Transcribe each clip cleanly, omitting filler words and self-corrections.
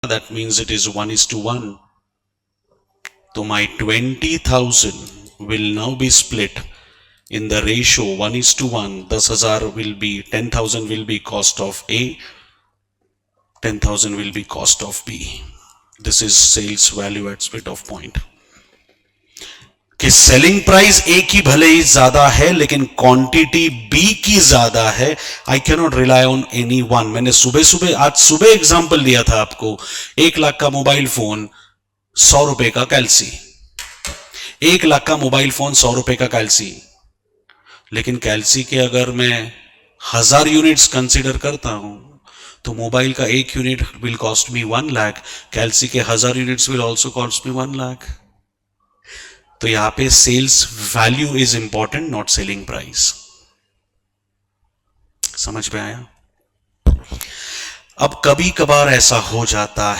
that means it is 1:1. So my 20,000 will now be split in the ratio 1:1. 10,000 will be 10,000 will be cost of A, 10,000 will be cost of B. This is sales value at split of point. कि selling price ए की भले ही ज्यादा है लेकिन quantity B की ज्यादा है. I can not rely on any one. मैंने आज सुबह एग्जांपल दिया था आपको. 1 लाख का मोबाइल फोन 100 रुपए का कैल्सी. 1 लाख का मोबाइल फोन 100 रुपए का कैल्सी. लेकिन कैल्सी के अगर मैं 1000 यूनिट्स कंसीडर करता हूं तो मोबाइल का 1 unit will cost me 1 lakh. कैल्सी के 1000 units will also cost me 1 lakh. तो यहां पे sales value is important, not selling price. समझ में आया? अब कभी कभार ऐसा हो जाता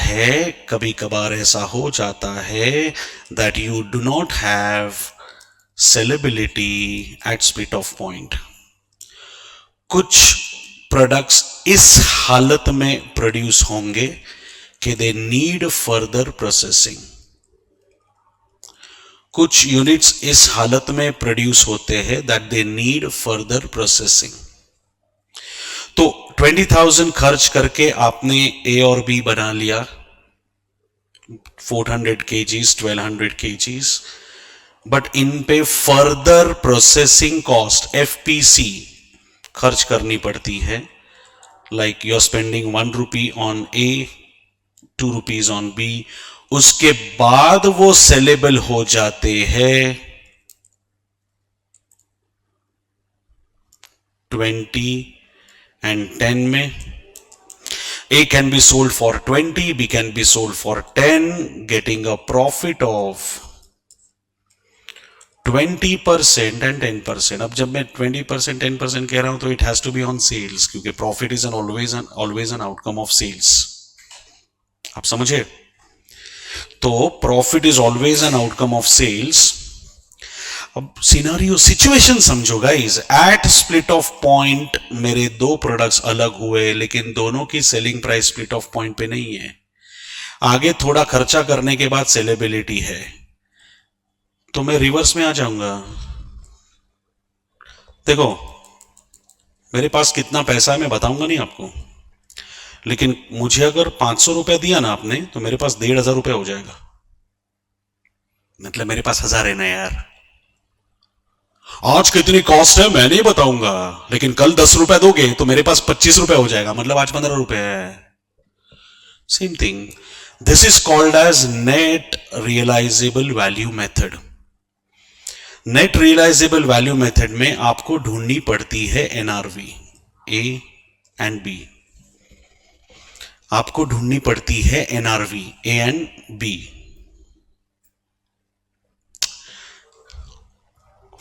है that you do not have saleability at split of point. कुछ प्रोडक्ट्स इस हालत में प्रोड्यूस होंगे कि दे नीड फर्दर प्रोसेसिंग. कुछ यूनिट्स इस हालत में प्रोड्यूस होते हैं that they need further processing. तो 20,000 खर्च करके आपने ए और बी बना लिया, 400 kgs, 1200 kgs, बट इन पे फर्दर प्रोसेसिंग कॉस्ट FPC खर्च करनी पड़ती है. Like you are spending 1 rupee on A, 2 rupees on B. उसके बाद वो सेलेबल हो जाते हैं 20 and 10 में. A can be sold for 20, B can be sold for 10, getting a profit of 20% and 10%. अब जब मैं 20% 10% कह रहा हूं तो it has to be on sales, क्योंकि profit is always an outcome of sales. आप समझे? तो profit is always an outcome of sales. अब सिनेरियो सिचुएशन समझो guys. At split of point मेरे 2 प्रोडक्ट्स अलग हुए लेकिन दोनों की selling price split of point पे नहीं है. आगे थोड़ा खर्चा करने के बाद सेलेबिलिटी है. तो मैं रिवर्स में आ जाऊंगा. देखो मेरे पास कितना पैसा है मैं बताऊंगा नहीं आपको, लेकिन मुझे अगर 500 रुपए दिया ना आपने तो मेरे पास 1,500 रुपए हो जाएगा. मतलब मेरे पास 1000 है ना यार. आज कितनी कॉस्ट है मैं नहीं बताऊंगा, लेकिन कल 10 रुपए दोगे तो मेरे पास 25 रुपए हो जाएगा. मतलब आज 15 रुपए है. Same thing. This is called as net realisable value method. Net realisable value method में आपको ढूंढनी पड़ती है NRV, A एंड B. आपको ढूंढनी पड़ती है NRV, A and B.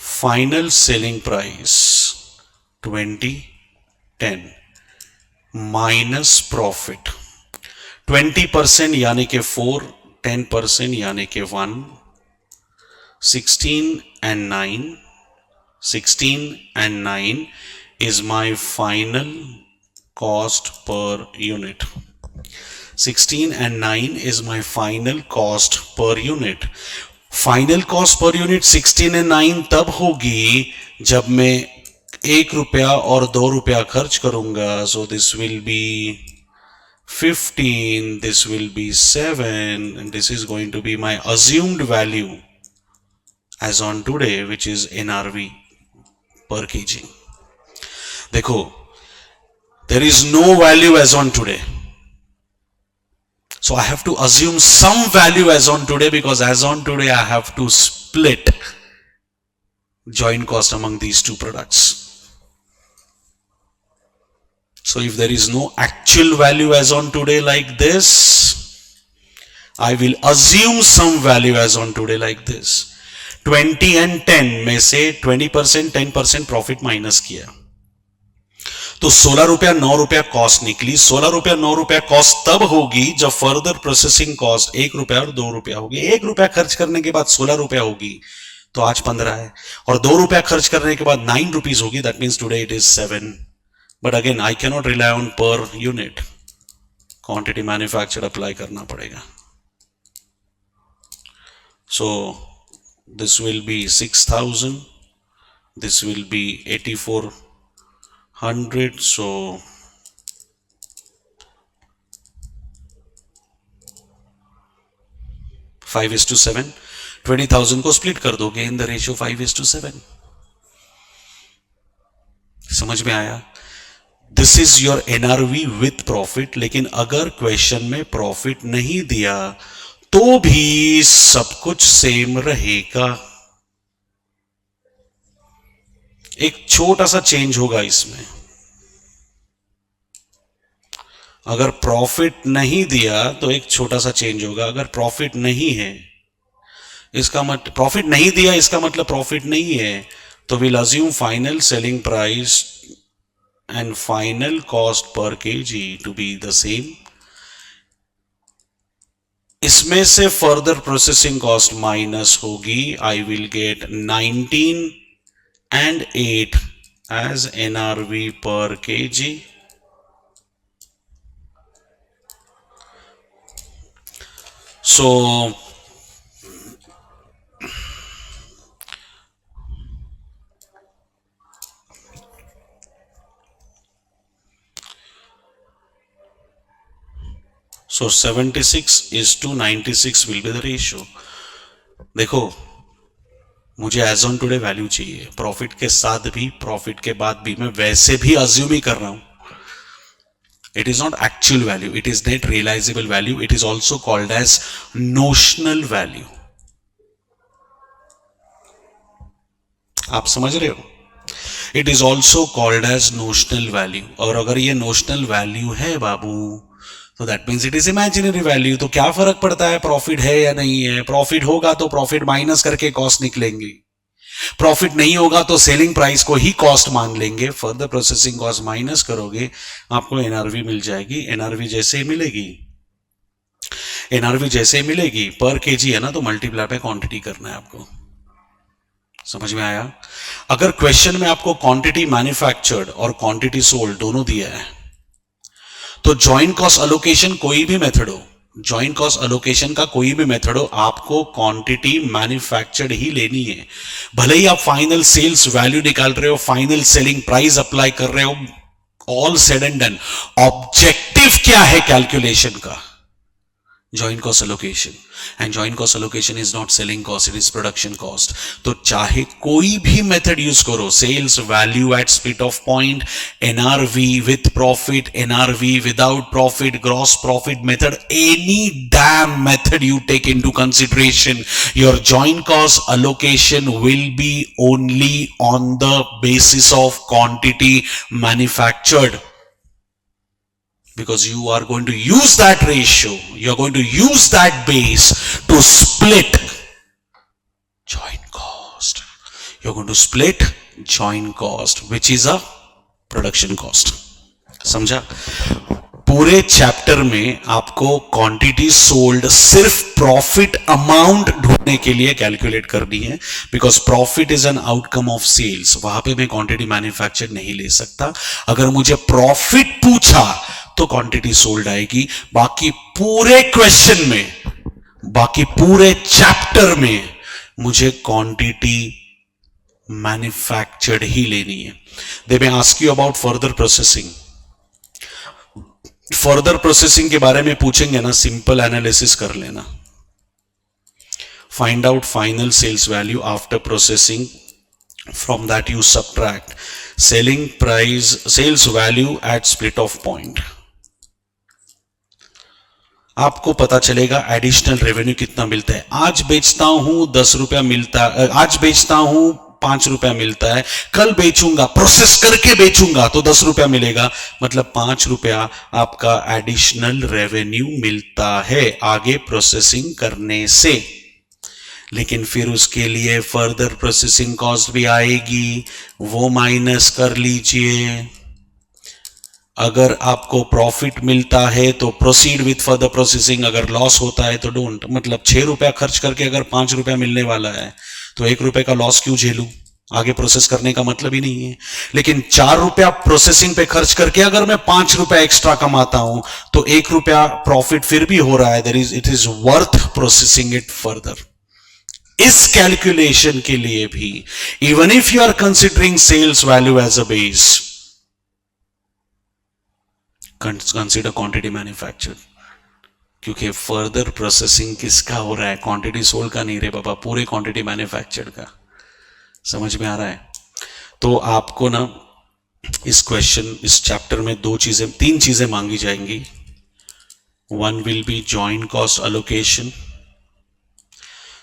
Final selling price 2010 minus profit 20% यानी कि 4, 10% यानी कि 1, 16 and 9 is my final cost per unit. 16 and 9 is my final cost per unit. Final cost per unit 16 and 9 तब होगी जब मैं 1 रुपया और 2 रुपया खर्च करूंगा. So this will be 15, this will be 7, and this is going to be my assumed value as on today, which is NRV per kg. देखो, there is no value as on today. So I have to assume some value as on today, because as on today I have to split joint cost among these 2 products. So if there is no actual value as on today like this, I will assume some value as on today like this. 20 and 10 में से 20% 10% profit minus किया तो 16 रुपया 9 रुपया cost निकली. 16 रुपया 9 रुपया cost तब होगी जब फर्दर प्रोसेसिंग कॉस्ट 1 रुपया और 2 रुपया होगी. 1 रुपया खर्च करने के बाद 16 रुपया होगी तो आज 15 है, और 2 रुपया खर्च करने के बाद 9 रुपीज होगी. That means today it is 7. But again I can not rely on per unit. Quantity manufactured apply करना पड़ेगा. So this will be 6,000, this will be 8,400. So 5:7. 20,000 को स्प्लिट कर दोगे इन द रेशियो 5:7. समझ में आया? This is your NRV with profit. लेकिन अगर क्वेश्चन में प्रॉफिट नहीं दिया तो भी सब कुछ सेम रहेगा. एक छोटा सा चेंज होगा इसमें. अगर प्रॉफिट नहीं दिया तो एक छोटा सा चेंज होगा. अगर प्रॉफिट नहीं है, इसका मतलब प्रॉफिट नहीं दिया, इसका मतलब प्रॉफिट नहीं है. तो will assume final selling price and final cost per KG to be the same. इसमें से फर्दर प्रोसेसिंग कॉस्ट माइनस होगी. I will get 19 and 8 as NRV per kg. So so 76:96 will be the ratio. देखो, मुझे as on today value चाहिए. Profit के साथ भी, profit के बाद भी. मैं वैसे भी अज्यूम ही कर रहा हूं. It is not actual value, it is net realisable value. It is also called as notional value. आप समझ रहे हो? It is also called as notional value. और अगर ये नोशनल वैल्यू है बाबू, तो that means it is imaginary value. तो क्या फर्क पड़ता है प्रॉफिट है या नहीं है? प्रॉफिट होगा तो प्रॉफिट माइनस करके कॉस्ट निकलेंगे. प्रॉफिट नहीं होगा तो सेलिंग प्राइस को ही कॉस्ट मान लेंगे. फर्दर प्रोसेसिंग कॉस्ट माइनस करोगे, आपको एनआरवी मिल जाएगी. एनआरवी जैसे ही मिलेगी, एनआरवी जैसे ही मिलेगी पर केजी है ना, तो मल्टीप्लाई पे क्वांटिटी करना है आपको. समझ में आया? अगर क्वेश्चन में आपको क्वांटिटी मैन्युफैक्चर्ड और क्वांटिटी सोल्ड दोनों दिया है, तो जॉइंट कॉस्ट अलोकेशन कोई भी मेथड हो, जॉइंट कॉस्ट अलोकेशन का कोई भी मेथड हो, आपको क्वांटिटी मैन्युफैक्चर्ड ही लेनी है. भले ही आप फाइनल सेल्स वैल्यू निकाल रहे हो, फाइनल सेलिंग प्राइस अप्लाई कर रहे हो, all said and done. Objective क्या है कैलकुलेशन का? Joint cost allocation. And joint cost allocation is not selling cost, it is production cost. तो चाहे कोई भी मेथड यूज करो, sales value at split of point, NRV with profit, NRV without profit, gross profit method, any damn method you take into consideration, your joint cost allocation will be only on the basis of quantity manufactured. Because you are going to use that ratio, you are going to use that base to split joint cost. You are going to split joint cost, which is a production cost. समझा? पूरे chapter में आपको quantity sold सिर्फ profit amount ढूंढने के लिए calculate करनी है. Because profit is an outcome of sales. वहां पे मैं क्वांटिटी मैन्युफैक्चर नहीं ले सकता. अगर मुझे प्रॉफिट पूछा तो क्वांटिटी सोल्ड आएगी. बाकी पूरे क्वेश्चन में, बाकी पूरे चैप्टर में मुझे क्वांटिटी मैन्युफैक्चर्ड ही लेनी है. They may ask you about further processing. Further processing के बारे में पूछेंगे ना, सिंपल एनालिसिस कर लेना. Find out final sales value after processing. From that you subtract selling price, sales value at split of point. आपको पता चलेगा एडिशनल रेवेन्यू कितना मिलता है. आज बेचता हूं 10 रुपया मिलता है, आज बेचता हूं 5 रुपया मिलता है, कल बेचूंगा, प्रोसेस करके बेचूंगा तो 10 रुपया मिलेगा. मतलब 5 रुपया आपका एडिशनल रेवेन्यू मिलता है आगे प्रोसेसिंग करने से. लेकिन फिर उसके लिए फर्दर प्रोसेसिंग कॉस्ट भी आएगी, वो माइनस कर लीजिए. अगर आपको प्रॉफिट मिलता है तो प्रोसीड विथ फर्दर प्रोसेसिंग. अगर लॉस होता है तो डोंट. मतलब 6 रुपया खर्च करके अगर 5 रुपया मिलने वाला है तो 1 रुपए का लॉस क्यों झेलूं? आगे प्रोसेस करने का मतलब ही नहीं है। लेकिन 4 रुपया प्रोसेसिंग पे खर्च करके अगर मैं 5 रुपया एक्स्ट्रा कमाता हूं तो 1 रुपया प्रॉफिट फिर भी हो रहा है। It is worth processing it further. इस कैलकुलेशन के लिए भी even if you are considering sales value as a base, consider quantity manufactured, क्योंकि फर्दर प्रोसेसिंग किसका हो रहा है? क्वांटिटी सोल्ड का नहीं रे बाबा, पूरे क्वांटिटी मैन्युफैक्चर्ड का। समझ में आ रहा है? तो आपको ना इस क्वेश्चन, इस चैप्टर में तीन चीजें मांगी जाएंगी। One will be joint cost allocation,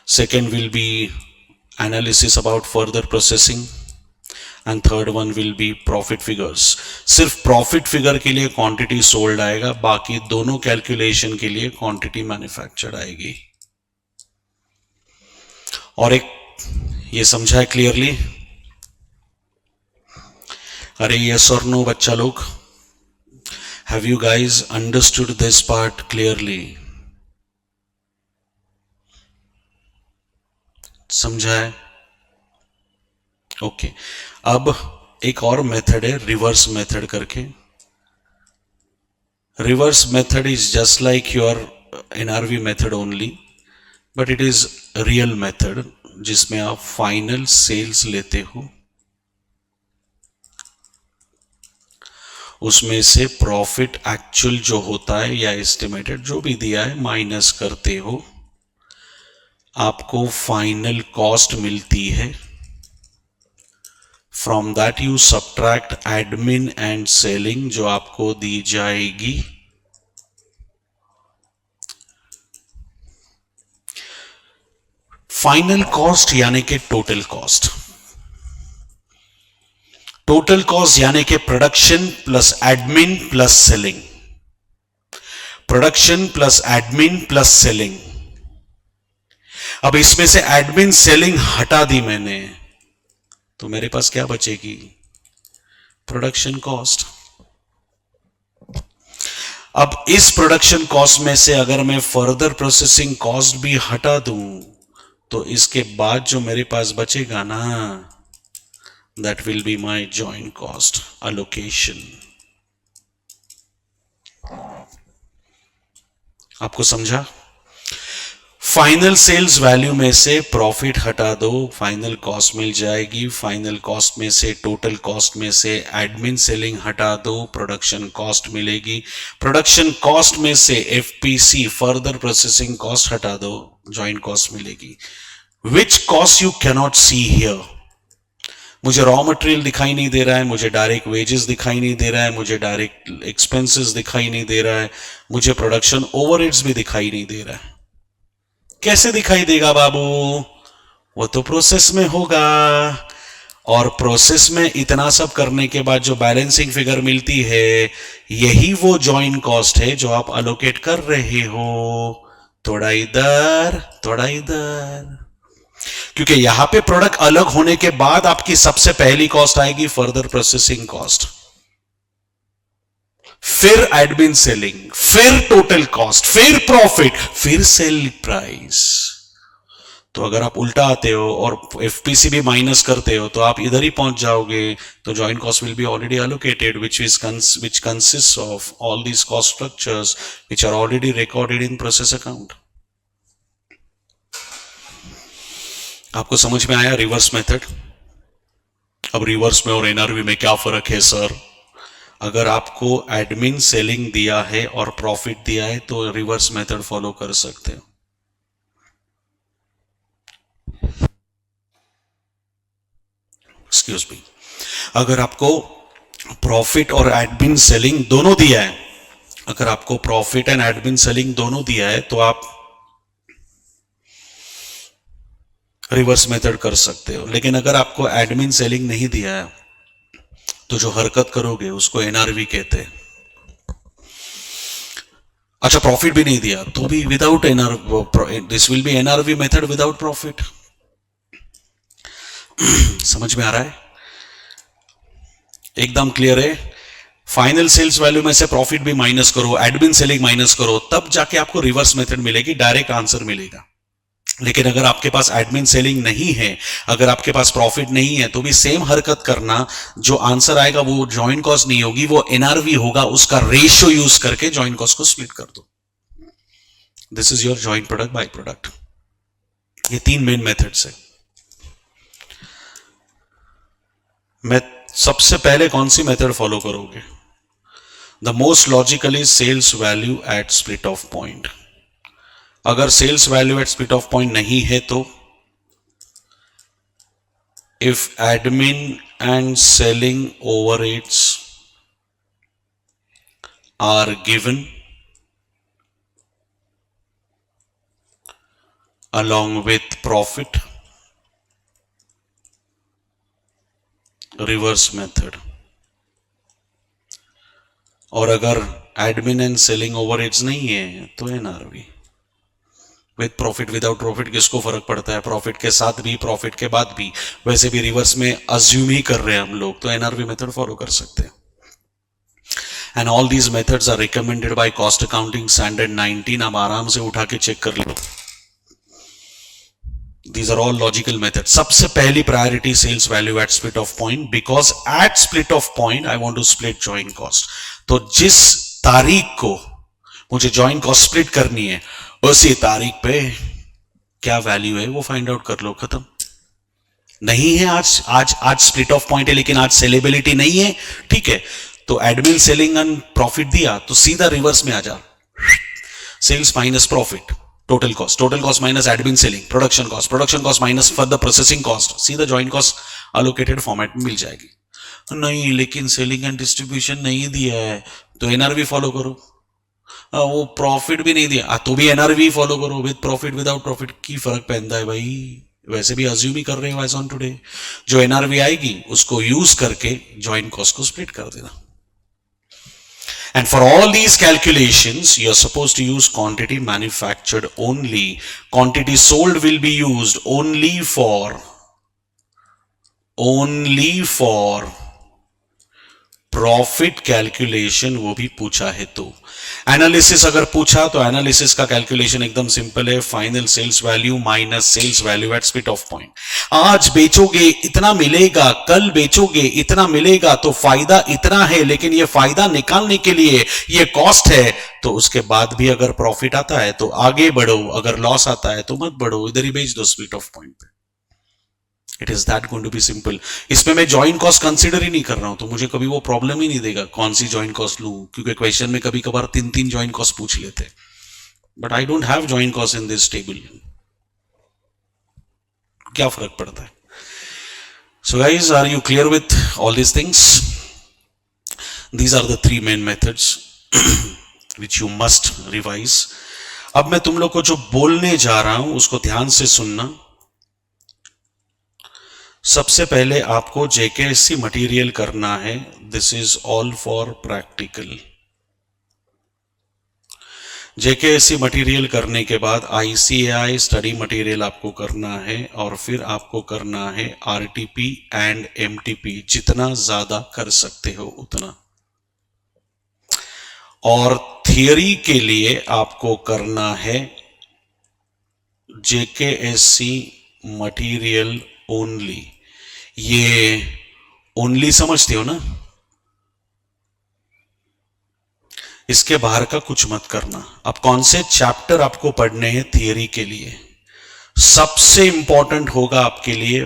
second will be analysis about further processing, and third one will be profit figures. सिर्फ प्रॉफिट फिगर के लिए क्वांटिटी सोल्ड आएगा, बाकी दोनों कैलकुलेशन के लिए क्वांटिटी मैन्युफैक्चर्ड आएगी। और एक ये समझा है क्लियरली? अरे यस और नो बच्चा लोग, have you guys understood this part clearly? समझा है? ओके। अब एक और मेथड है रिवर्स मेथड करके। Reverse method is just like your NRV method only, but it is real method जिसमें आप फाइनल सेल्स लेते हो, उसमें से प्रॉफिट एक्चुअल जो होता है या एस्टिमेटेड जो भी दिया है माइनस करते हो, आपको फाइनल कॉस्ट मिलती है। From that you subtract admin and selling जो आपको दी जाएगी। फाइनल कॉस्ट यानी कि टोटल कॉस्ट। टोटल कॉस्ट यानी कि production plus admin plus selling, production plus admin plus selling. अब इसमें से एडमिन सेलिंग हटा दी मैंने, तो मेरे पास क्या बचेगी? Production cost. अब इस प्रोडक्शन कॉस्ट में से अगर मैं फर्दर प्रोसेसिंग कॉस्ट भी हटा दूं, तो इसके बाद जो मेरे पास बचेगा ना, that will be my joint cost allocation. आपको समझा? फाइनल सेल्स वैल्यू में से प्रॉफिट हटा दो, फाइनल कॉस्ट मिल जाएगी। फाइनल कॉस्ट में से, टोटल कॉस्ट में से एडमिन सेलिंग हटा दो, प्रोडक्शन कॉस्ट मिलेगी। प्रोडक्शन कॉस्ट में से एफपीसी फर्दर प्रोसेसिंग कॉस्ट हटा दो, जॉइंट कॉस्ट मिलेगी। Which cost you cannot see here? मुझे रॉ मटेरियल दिखाई नहीं दे रहा है, मुझे डायरेक्ट वेजेस दिखाई नहीं दे रहा है, मुझे डायरेक्ट एक्सपेंसेस दिखाई नहीं दे रहा है, मुझे प्रोडक्शन ओवरहेड्स भी दिखाई नहीं दे रहा है। कैसे दिखाई देगा बाबू? वो तो प्रोसेस में होगा, और प्रोसेस में इतना सब करने के बाद जो बैलेंसिंग फिगर मिलती है, यही वो जॉइंट कॉस्ट है जो आप अलोकेट कर रहे हो। थोड़ा इधर थोड़ा इधर, क्योंकि यहां पे प्रोडक्ट अलग होने के बाद आपकी सबसे पहली कॉस्ट आएगी फर्दर प्रोसेसिंग कॉस्ट, फिर एडमिन सेलिंग, फिर टोटल कॉस्ट, फिर प्रॉफिट, फिर सेल प्राइस। तो अगर आप उल्टा आते हो और एफपीसी भी माइनस करते हो, तो आप इधर ही पहुंच जाओगे। तो joint cost will be already allocated, which consists of all these cost structures which are already recorded in process account. आपको समझ में आया रिवर्स मेथड? अब रिवर्स में और एनआरवी में क्या फर्क है सर? अगर आपको एडमिन सेलिंग दिया है और प्रॉफिट दिया है तो रिवर्स मेथड फॉलो कर सकते हो। एक्सक्यूज मी, अगर आपको प्रॉफिट और एडमिन सेलिंग दोनों दिया है, अगर आपको प्रॉफिट एंड एडमिन सेलिंग दोनों दिया है, तो आप रिवर्स मेथड कर सकते हो। लेकिन अगर आपको एडमिन सेलिंग नहीं दिया है, तो जो हरकत करोगे उसको एनआरवी कहते हैं। अच्छा, प्रॉफिट भी नहीं दिया तो भी without NRV, this will be NRV method without profit. समझ में आ रहा है? एकदम क्लियर है? फाइनल सेल्स वैल्यू में से प्रॉफिट भी माइनस करो, एडमिन सेलिंग माइनस करो, तब जाके आपको रिवर्स मेथड मिलेगी, डायरेक्ट आंसर मिलेगा। लेकिन अगर आपके पास एडमिन सेलिंग नहीं है, अगर आपके पास प्रॉफिट नहीं है, तो भी सेम हरकत करना। जो आंसर आएगा वो जॉइंट कॉस्ट नहीं होगी, वो एनआरवी होगा। उसका रेशियो यूज करके जॉइंट कॉस्ट को स्प्लिट कर दो। This is your joint product by product. ये 3 मेन मेथड्स है। मैं सबसे पहले कौन सी मेथड फॉलो करोगे? The most logical is sales value at split of point. अगर sales value at split of point नहीं है तो if admin and selling overheads are given along with profit, reverse method. और अगर एडमिन एंड सेलिंग ओवरहेड्स नहीं है तो NRV. With profit without profit किसको फर्क पड़ता है? प्रॉफिट के साथ भी प्रॉफिट के बाद भी, वैसे भी रिवर्स में अज्यूम ही कर रहे हैं हम लोग, तो एनआरवी मेथड फॉलो कर सकते हैं। And all these methods are recommended by cost accounting standard 19। आप आराम से उठा के चेक कर लो। These are all logical methods. सबसे पहली priority sales value at split of point, because at split of point I want to split joint cost. तो जिस तारीख को मुझे जॉइंट कॉस्ट स्प्लिट करनी है, उसी तारीख पे क्या वैल्यू है वो फाइंड आउट कर लो, खत्म। नहीं है आज आज आज स्प्लिट ऑफ पॉइंट है लेकिन आज सेलेबिलिटी नहीं है, ठीक है, तो एडमिन सेलिंग एंड प्रॉफिट दिया तो सीधा रिवर्स में आ जा। Sales minus profit, total cost minus admin selling, production cost minus further processing cost, सीधा जॉइंट कॉस्ट अलोकेटेड फॉर्मेट में मिल जाएगी। नहीं लेकिन सेलिंग एंड डिस्ट्रीब्यूशन नहीं दिया है तो एनआरवी फॉलो करो। वो प्रॉफिट भी नहीं दिया तो भी एनआरवी फॉलो करो। विद प्रॉफिट विदाउट प्रॉफिट की फर्क पहनता है भाई? वैसे भी अज्यूम ही कर रहे हो एज ऑन टुडे। जो एनआरवी आएगी उसको यूज करके जॉइंट कॉस्ट को स्प्लिट कर देना। And for all these calculations, you are supposed to use quantity manufactured only. Quantity sold will be used only for profit calculation, वो भी पूछा है तो। एनालिसिस अगर पूछा तो एनालिसिस का कैलकुलेशन एकदम सिंपल है, final sales value minus sales value at split of point. आज बेचोगे इतना मिलेगा, कल बेचोगे इतना मिलेगा, तो फायदा इतना है, लेकिन ये फायदा निकालने के लिए ये कॉस्ट है। तो उसके बाद भी अगर प्रॉफिट आता है तो आगे बढ़ो, अगर लॉस आता है तो मत बढ़ो, इधर ही बेच दो स्प्लिट ऑफ पॉइंट पे। It is that going to be simple. इसमें मैं जॉइंट कॉस्ट कंसीडर ही नहीं कर रहा हूं, तो मुझे कभी वो प्रॉब्लम ही नहीं देगा कौन सी जॉइंट कॉस्ट लूं, क्योंकि क्वेश्चन में कभी कभार 3 जॉइंट कॉस्ट पूछ लेते। But I don't have joint cost in this table. क्या फर्क पड़ता है? So guys, are you clear with all these things? These are the 3 main methods which you must revise. अब मैं तुम लोग को जो बोलने जा रहा हूं उसको ध्यान से सुनना। सबसे पहले आपको जेकेएससी मटेरियल करना है। This is all for practical. JKSC material करने के बाद आईसीएआई स्टडी मटेरियल आपको करना है, और फिर आपको करना है आरटीपी एंड एमटीपी, जितना ज्यादा कर सकते हो उतना। और थियरी के लिए आपको करना है जेकेएससी मटेरियल ओनली। ये ओनली समझते हो ना? इसके बाहर का कुछ मत करना। अब कौन से चैप्टर आपको पढ़ने हैं थियरी के लिए? सबसे इंपॉर्टेंट होगा आपके लिए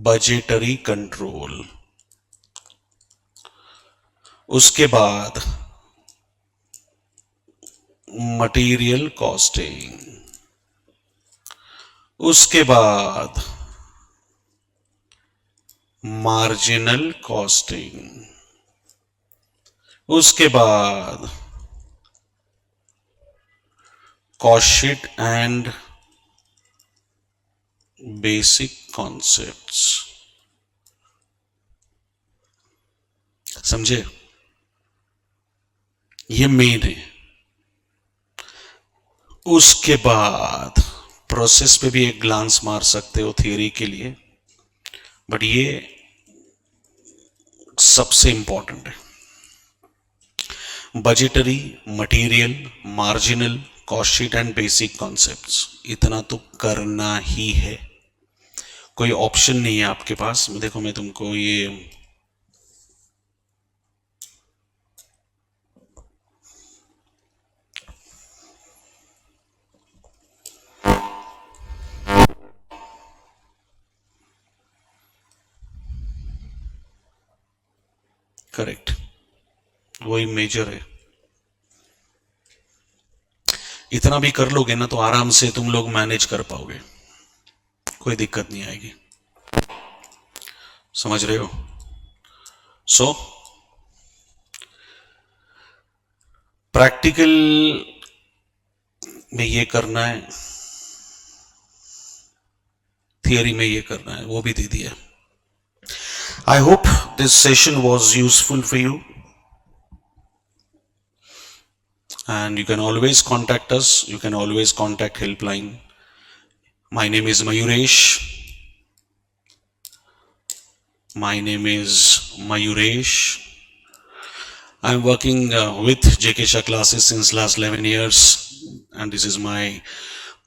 बजटरी कंट्रोल, उसके बाद मटेरियल कॉस्टिंग, उसके बाद मार्जिनल कॉस्टिंग, उसके बाद cost sheet and basic concepts. समझे? ये मेन है। उसके बाद प्रोसेस पे भी एक ग्लांस मार सकते हो थियरी के लिए, बट ये सबसे इंपॉर्टेंट है। Budgetary, material, marginal, cost sheet and basic concepts, इतना तो करना ही है, कोई ऑप्शन नहीं है आपके पास। देखो मैं तुमको ये करेक्ट वही मेजर है। इतना भी कर लोगे ना तो आराम से तुम लोग मैनेज कर पाओगे, कोई दिक्कत नहीं आएगी, समझ रहे हो? सो प्रैक्टिकल में ये करना है, थियरी में ये करना है, वो भी दे दिया। I hope this session was useful for you, and you can always contact us, you can always contact helpline. My name is Mayuresh. I'm working with JK Shah classes since last 11 years, and this is my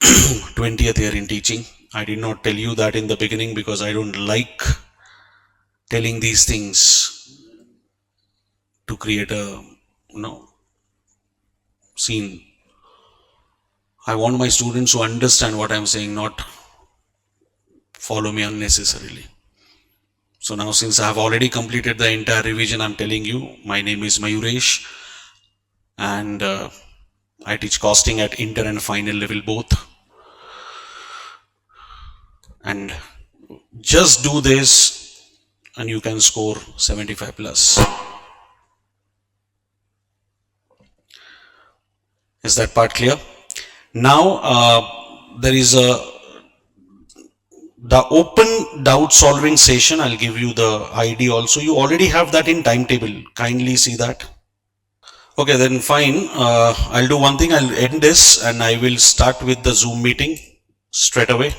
20th year in teaching. I did not tell you that in the beginning because I don't like telling these things to create a scene. I want my students to understand what I'm saying, not follow me unnecessarily. So now, since I have already completed the entire revision, I'm telling you, my name is Mayuresh, and I teach costing at inter and final level both. And just do this and you can score 75 plus. Is that part clear? Now there is the open doubt solving session. I'll give you the ID also. You already have that in timetable. Kindly see that. Okay, then fine. I'll do one thing. I'll end this and I will start with the Zoom meeting straight away.